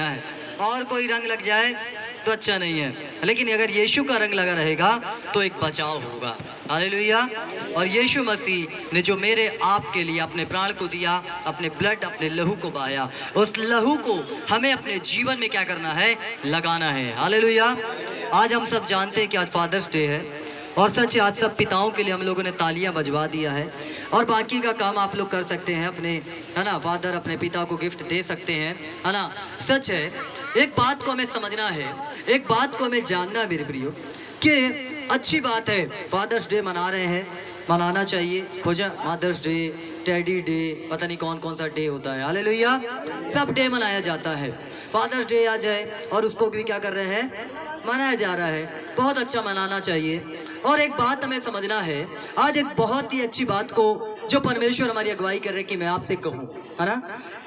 रहना है, और कोई रंग लग जाए तो अच्छा नहीं है, लेकिन अगर यीशु का रंग लगा रहेगा तो एक बचाव होगा। हालेलुया। और यीशु मसीह ने जो मेरे आपके लिए अपने प्राण को दिया, अपने ब्लड, अपने लहू को बहाया, उस लहू को हमें अपने जीवन में क्या करना है? लगाना है। हालेलुया। आज हम सब जानते हैं कि आज फादर्स डे है, और सच आज सब पिताओं के लिए हम लोगों ने तालियां बजवा दिया है, और बाकी का काम आप लोग कर सकते हैं अपने, है ना, फादर अपने पिता को गिफ्ट दे सकते हैं, है ना। सच है, एक बात को हमें समझना है, एक बात को हमें जानना है मेरे प्रियो, कि अच्छी बात है फादर्स डे मना रहे हैं, मनाना चाहिए। खोजा मदर्स डे, टेडी डे, पता नहीं कौन कौन सा डे होता है। हालेलुया। सब डे मनाया जाता है। फादर्स डे आज है और उसको भी क्या कर रहे हैं? मनाया जा रहा है। बहुत अच्छा मनाना चाहिए। और एक बात हमें समझना है, आज एक बहुत ही अच्छी बात को जो परमेश्वर हमारी अगुवाई कर रहे हैं कि मैं आपसे कहूँ, है ना।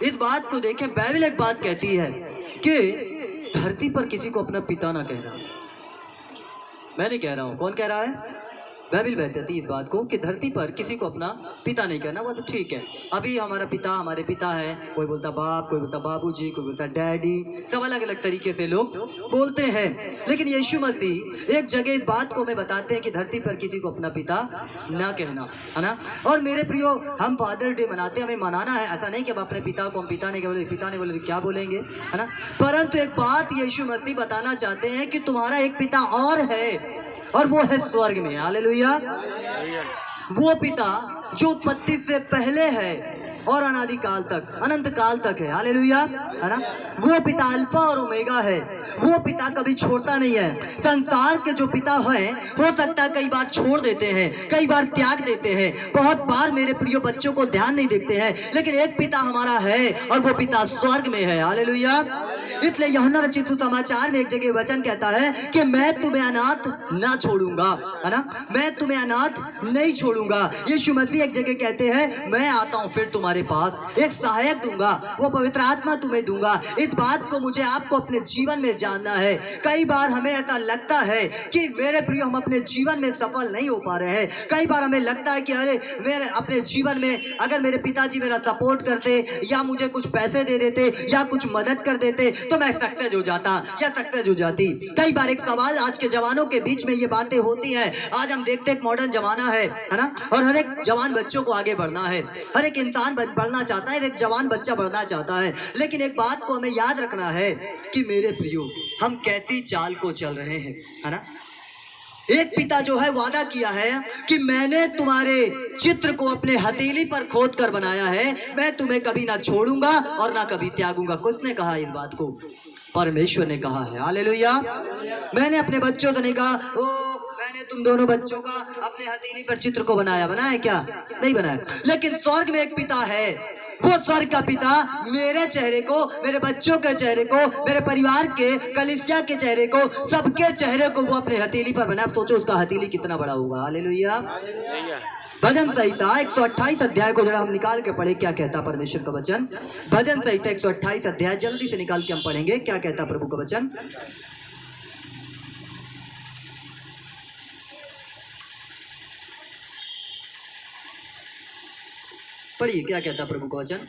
इस बात को देखें, बाइबल एक बात कहती है कि धरती पर किसी को अपना पिता ना कहना। मैं नहीं कह रहा हूँ, कौन कह रहा है? बाइबल बताती है इस बात को कि धरती पर किसी को अपना पिता नहीं कहना। वो तो ठीक है, अभी हमारा पिता हमारे पिता है, कोई बोलता बाप, कोई बोलता बाबूजी, कोई बोलता डैडी, सब अलग अलग तरीके से लोग बोलते हैं। लेकिन यीशु मसीह एक जगह इस बात को हमें बताते हैं कि धरती पर किसी को अपना पिता ना कहना, है ना। और मेरे प्रियो, हम फादर डे मनाते हैं, हमें मनाना है। ऐसा नहीं कि अब अपने पिता को हम पिता नहीं बोले, पिता नहीं बोले क्या बोलेंगे, है ना। परंतु एक बात यीशु मसीह बताना चाहते हैं कि तुम्हारा एक पिता और है, और वो है स्वर्ग में। हालेलुया। वो पिता जो उत्पत्ति से पहले है और अनादि काल तक, अनंत काल तक है। हालेलुया, है ना। वो पिता अल्फा और ओमेगा है। वो पिता कभी छोड़ता नहीं है। संसार के जो पिता हैं, हो सकता है कई बार छोड़ देते हैं, कई बार त्याग देते हैं, बहुत बार मेरे प्रिय बच्चों को ध्यान नहीं देते हैं, लेकिन एक पिता हमारा है और वो पिता स्वर्ग में है। हालेलुया। इसलिए यूहन्ना रचित सुसमाचार में एक जगह वचन कहता है कि मैं तुम्हें अनाथ ना छोड़ूंगा, है ना। मैं तुम्हें अनाथ नहीं छोड़ूंगा। यीशु मसीह एक जगह कहते हैं मैं आता हूं फिर तुम्हारे पास, एक सहायक दूंगा, वो पवित्र आत्मा तुम्हें दूंगा। इस बात को मुझे आपको अपने जीवन में जानना है। कई बार हमें ऐसा लगता है कि मेरे प्रिय हम अपने जीवन में सफल नहीं हो पा रहे हैं। कई बार हमें लगता है कि अरे मेरे अपने जीवन में अगर मेरे पिताजी मेरा सपोर्ट करते, या मुझे कुछ पैसे दे देते, या कुछ मदद कर देते, तो मैं सक्सेस हो जाता या सक्सेस हो जाती। कई बार एक सवाल आज के जवानों के बीच में ये बातें होती हैं। आज हम देखते हैं मॉडर्न जमाना है ना, और हर एक जवान बच्चों को आगे बढ़ना है, हर एक इंसान बढ़ना चाहता है, एक जवान बच्चा बढ़ना चाहता है। लेकिन एक बात को हमें याद रखना है कि मेरे प्रियो, हम कैसी चाल को चल रहे हैं, है ना। एक पिता जो है वादा किया है कि मैंने तुम्हारे चित्र को अपने हथेली पर खोद कर बनाया है, मैं तुम्हें कभी ना छोड़ूंगा और ना कभी त्यागूंगा। किसने कहा इस बात को? परमेश्वर ने कहा है। हालेलुया। मैंने अपने बच्चों से नहीं कहा ओ मैंने तुम दोनों बच्चों का अपने हथेली पर चित्र को बनाया क्या? नहीं बनाया। लेकिन स्वर्ग में एक पिता है, वो स्वर्ग का पिता मेरे चेहरे को, मेरे बच्चों के चेहरे को, मेरे परिवार के, कलीसिया के चेहरे को, सबके चेहरे को वो अपने हथेली पर बनाया। सोचो उसका हथेली कितना बड़ा होगा। हालेलुया। भजन संहिता 128 अध्याय को जरा हम निकाल के पढ़े, क्या कहता परमेश्वर का वचन। भजन संहिता 128 अध्याय जल्दी से निकाल के हम पढ़ेंगे, क्या कहता प्रभु का वचन। पढ़िए, क्या कहता प्रभु का वचन।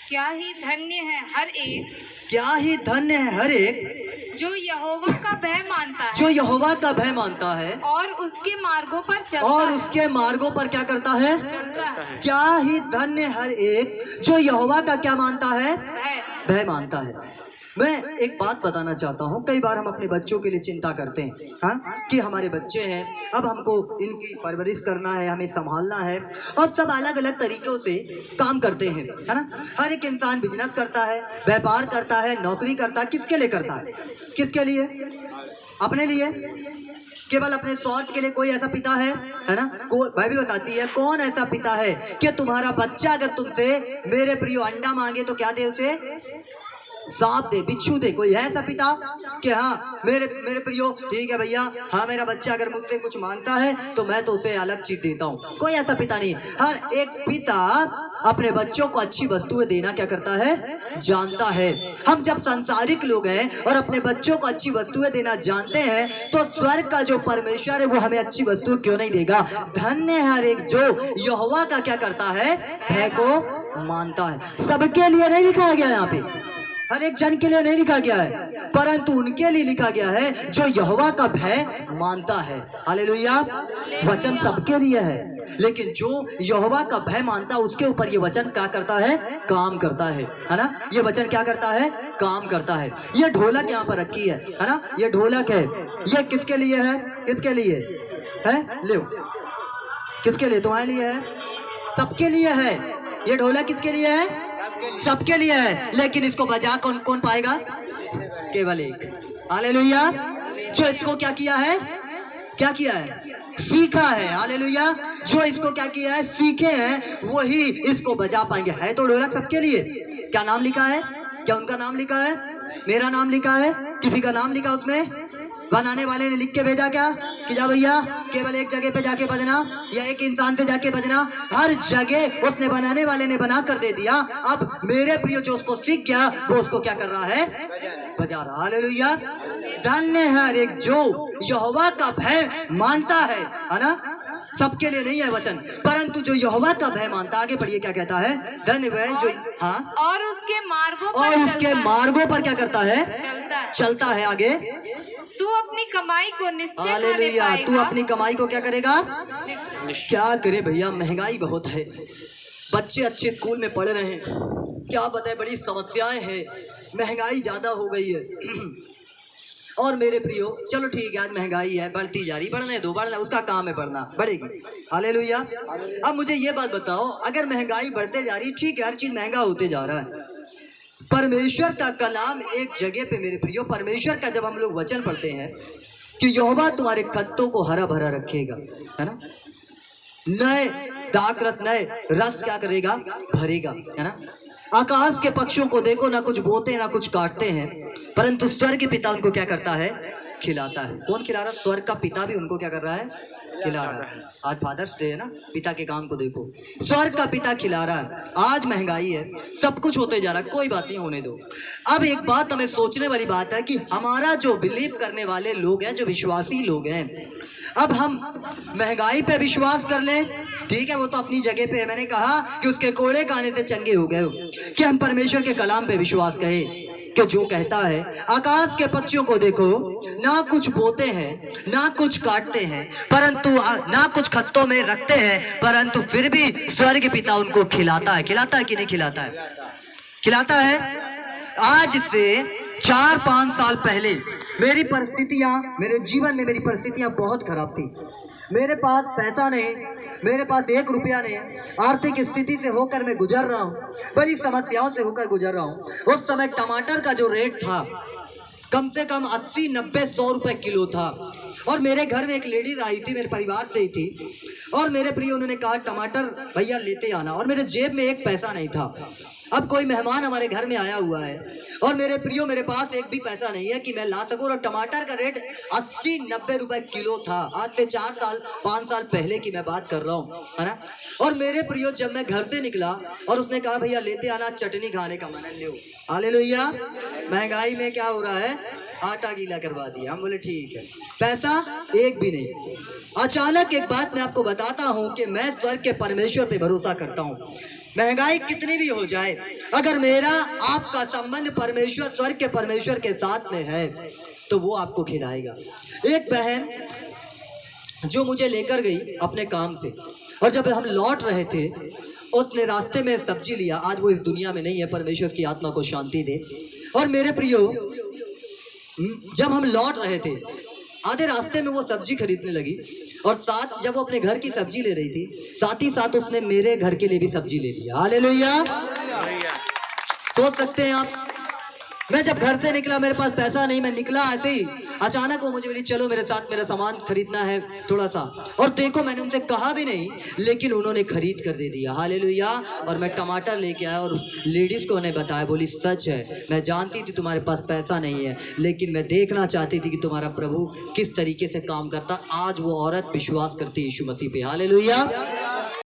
क्या ही धन्य है हर एक, क्या ही धन्य है हर एक जो यहोवा का भय मानता है, जो यहोवा का भय मानता है और उसके मार्गों पर चलता और है, उसके मार्गों पर क्या करता है? चलता है। क्या ही धन्य हर एक जो यहोवा का क्या मानता है? भय मानता है। मैं एक बात बताना चाहता हूँ, कई बार हम अपने बच्चों के लिए चिंता करते हैं, हाँ, कि हमारे बच्चे हैं, अब हमको इनकी परवरिश करना है, हमें संभालना है, और सब अलग अलग तरीकों से काम करते हैं, है ना। हर एक इंसान बिजनेस करता है, व्यापार करता है, नौकरी करता है। किसके लिए करता है? किसके लिए? अपने लिए, केवल अपने स्वार्थ के लिए। कोई ऐसा पिता है ना, बाइबल बताती है कौन ऐसा पिता है कि तुम्हारा बच्चा अगर तुमसे मेरे प्रियो अंडा मांगे तो क्या दे उसे? सांप दे, बिच्छू दे। कोई है ऐसा पिता कि हाँ मेरे प्रियो ठीक है भैया, हाँ मेरा बच्चा अगर मुझसे कुछ मांगता है तो मैं तो उसे अलग चीज देता हूँ? कोई ऐसा पिता नहीं। हर एक पिता अपने बच्चों को अच्छी वस्तुएं देना क्या करता है? जानता है। हम जब सांसारिक लोग हैं और अपने बच्चों को अच्छी वस्तुएं देना जानते हैं, तो स्वर्ग का जो परमेश्वर है वो हमें अच्छी वस्तुएं क्यों नहीं देगा? धन्य है हर एक जो यहोवा का क्या करता है? भय को मानता है। सबके लिए नहीं लिखा गया यहाँ पे, हर एक जन के लिए नहीं लिखा गया है, परंतु उनके लिए लिखा गया है जो यहोवा का भय मानता है। हालेलुया। वचन सबके लिए है, लेकिन जो यहोवा का भय मानता है उसके ऊपर ये वचन क्या करता है? काम करता है ना। ये वचन क्या करता है? काम करता है। ये ढोलक यहाँ पर रखी है ना, ये ढोलक है। ये किसके लिए है? किसके लिए है? ले, किसके लिए? तुम्हारे लिए है, सबके लिए है। ये ढोलक किसके लिए है? सबके लिए है। लेकिन इसको बजा कौन कौन पाएगा? केवल एक। हालेलुया। जो इसको क्या किया है? क्या किया है? सीखा है। हालेलुया। जो इसको क्या किया है? सीखे हैं, वही इसको बजा पाएंगे। है तो ढोलक सबके लिए। क्या नाम लिखा है? क्या उनका नाम लिखा है? मेरा नाम लिखा है? किसी का नाम लिखा उसमें? बनाने वाले ने लिख के भेजा क्या कि जा भैया केवल एक जगह पे जाके बजना, या एक इंसान से जाके बजना? हर जगह उसने, बनाने वाले ने बना कर दे दिया। अब मेरे प्रिय जो उसको सीख गया वो उसको क्या कर रहा है? बजा रहा। हालेलुया। धन्य है हर एक जो यहोवा का भय मानता है ना। सबके लिए नहीं है वचन, परंतु जो यहोवा का भय मानता। आगे पढ़िए क्या कहता है? धन्य वह जो, हाँ, और उसके मार्गों पर और उसके मार्गों पर क्या करता है? चलता है। आगे, तू अपनी कमाई को निश्चय हालेलुया। तू अपनी कमाई को क्या करेगा? निश्चय। क्या करे भैया, महंगाई बहुत है, बच्चे अच्छे स्कूल में पढ़ रहे हैं, क्या बताए, बड़ी समस्याएं हैं, महंगाई ज्यादा हो गई है। और मेरे प्रियो, चलो ठीक है, आज महंगाई है, बढ़ती जा रही, बढ़ने दो, बढ़ना उसका काम है, बढ़ना बढ़ेगी। हालेलुया। अब मुझे ये बात बताओ, अगर महंगाई बढ़ते जा रही, ठीक है, हर चीज महंगा होते जा रहा है, परमेश्वर का कलाम एक जगह पे मेरे प्रियो, परमेश्वर का जब हम लोग वचन पढ़ते हैं कि यहोवा तुम्हारे खत्तों को हरा भरा रखेगा, है ना, नए दाखरस, नए रस क्या करेगा? भरेगा, है ना। आकाश के पक्षियों को देखो, ना कुछ बोते ना कुछ काटते हैं, परंतु स्वर्ग के पिता उनको क्या करता है? खिलाता है। कौन खिला रहा? स्वर्ग का पिता भी उनको क्या कर रहा है? खिला रहा है। आज फादर्स डे है ना, पिता के काम को देखो, स्वर्ग का पिता खिला रहा है। आज महंगाई है, सब कुछ होते जा रहा है, कोई बात नहीं, होने दो। अब एक बात हमें सोचने वाली बात है कि हमारा जो बिलीव करने वाले लोग हैं, जो विश्वासी लोग हैं, अब हम महंगाई पे विश्वास कर लें, ठीक है, वो तो अपनी जगह पे है। मैंने कहा कि उसके कोड़े खाने से चंगे हो गए हो, कि हम परमेश्वर के कलाम पे विश्वास करें कि जो कहता है, आकाश के पक्षियों को देखो, ना कुछ बोते हैं ना कुछ काटते हैं, परंतु ना कुछ खत्तों में रखते हैं, परंतु फिर भी स्वर्ग पिता उनको खिलाता है। खिलाता है कि नहीं खिलाता है? खिलाता है। आज से 4-5 साल पहले मेरी परिस्थितियां, मेरे जीवन में मेरी परिस्थितियां बहुत खराब थी। मेरे पास पैसा नहीं, मेरे पास 1 रुपया नहीं, आर्थिक स्थिति से होकर मैं गुजर रहा हूँ, बड़ी समस्याओं से होकर गुजर रहा हूँ। उस समय टमाटर का जो रेट था, कम से कम 80, 90, 100 रुपए किलो था। और मेरे घर में एक लेडीज आई थी, मेरे परिवार से ही थी, और मेरे प्रिय उन्होंने कहा टमाटर भैया लेते आना, और मेरे जेब में एक पैसा नहीं था। अब कोई मेहमान हमारे घर में आया हुआ है, और मेरे प्रियो मेरे पास एक भी पैसा नहीं है कि मैं ला सकूं, और टमाटर का रेट 80-90 रुपए किलो था। आज से 4-5 साल पहले की मैं बात कर रहा हूँ, है ना। और मेरे प्रियो जब मैं घर से निकला और उसने कहा भैया लेते आना, चटनी खाने का मन ले। हालेलुया। महंगाई में क्या हो रहा है? आटा गीला करवा दिया। हम बोले ठीक है, पैसा एक भी नहीं। अचानक एक बात मैं आपको बताता हूँ कि मैं स्वर्ग के परमेश्वर पे भरोसा करता हूँ। महंगाई कितनी भी हो जाए, अगर मेरा आपका संबंध परमेश्वर, स्वर्ग के परमेश्वर के साथ में है, तो वो आपको खिलाएगा। एक बहन जो मुझे लेकर गई अपने काम से, और जब हम लौट रहे थे, उसने रास्ते में सब्जी लिया। आज वो इस दुनिया में नहीं है, परमेश्वर की आत्मा को शांति दे। और मेरे प्रियो, जब हम लौट रहे थे, आधे रास्ते में वो सब्जी खरीदने लगी, और साथ जब वो अपने घर की सब्जी ले रही थी, साथ ही साथ उसने मेरे घर के लिए भी सब्जी ले लिया। हालेलुया। सोच सकते हैं आप, मैं जब घर से निकला, मेरे पास पैसा नहीं, मैं निकला ऐसे ही, अचानक वो मुझे बोली चलो मेरे साथ, मेरा सामान खरीदना है थोड़ा सा। और देखो, मैंने उनसे कहा भी नहीं, लेकिन उन्होंने खरीद कर दे दिया। हालेलुया। और मैं टमाटर लेके आया, और उस लेडीज को उन्हें बताया, बोली सच है, मैं जानती थी तुम्हारे पास पैसा नहीं है, लेकिन मैं देखना चाहती थी कि तुम्हारा प्रभु किस तरीके से काम करता। आज वो औरत विश्वास करती है यीशु मसीह पे। हालेलुया।